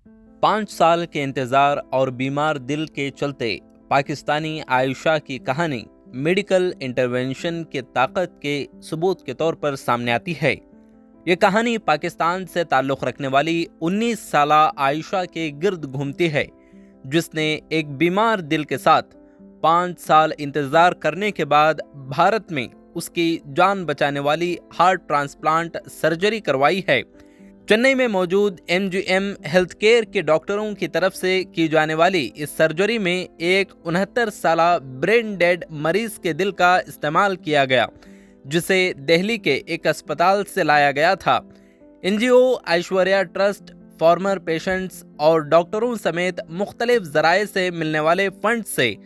5 साल के इंतजार और बीमार दिल के चलते पाकिस्तानी आयशा की कहानी मेडिकल इंटरवेंशन की ताकत के सबूत के तौर पर सामने आती है। ये कहानी पाकिस्तान से ताल्लुक़ रखने वाली 19 साला आयशा के गिर्द घूमती है, जिसने एक बीमार दिल के साथ 5 साल इंतज़ार करने के बाद भारत में उसकी जान बचाने वाली हार्ट ट्रांसप्लांट सर्जरी करवाई है। चेन्नई में मौजूद MGM हेल्थ केयर के डॉक्टरों की तरफ से की जाने वाली इस सर्जरी में एक 69 साला ब्रेन डेड मरीज के दिल का इस्तेमाल किया गया, जिसे दिल्ली के एक अस्पताल से लाया गया था। NGO Aishwarya trust, farmer patients और डॉक्टरों समेत मुख्तलिफ ज़राए से मिलने वाले फंड से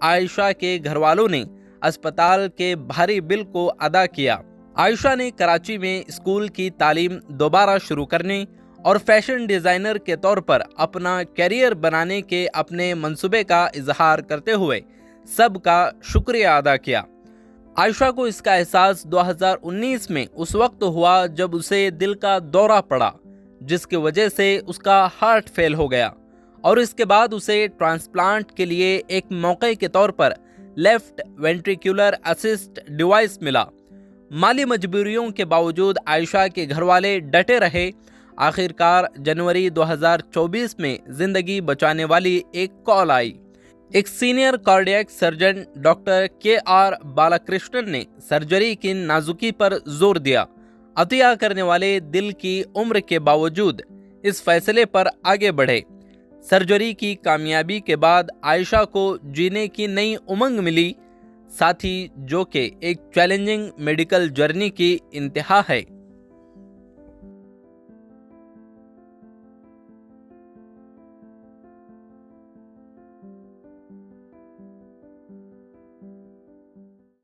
आयशा के घर वालों ने अस्पताल के भारी बिल को अदा किया। आयशा ने कराची में स्कूल की तालीम दोबारा शुरू करने और फैशन डिज़ाइनर के तौर पर अपना कैरियर बनाने के अपने मंसूबे का इजहार करते हुए सबका शुक्रिया अदा किया। आयशा को इसका एहसास 2019 में उस वक्त हुआ जब उसे दिल का दौरा पड़ा, जिसकी वजह से उसका हार्ट फेल हो गया और इसके बाद उसे ट्रांसप्लांट के लिए एक मौके के तौर पर लेफ्ट वेंट्रिकुलर असिस्ट डिवाइस मिला। माली मजबूरियों के बावजूद आयशा के घर वाले डटे रहे। आखिरकार जनवरी 2024 में जिंदगी बचाने वाली एक कॉल आई। एक senior cardiac surgeon doctor KR Balakrishnan ने सर्जरी की नाजुकी पर जोर दिया। अतिया करने वाले दिल की उम्र के बावजूद इस फैसले पर आगे बढ़े। सर्जरी की कामयाबी के बाद आयशा को जीने की नई उमंग मिली, साथ ही जो कि एक चैलेंजिंग मेडिकल जर्नी की इंतहा है।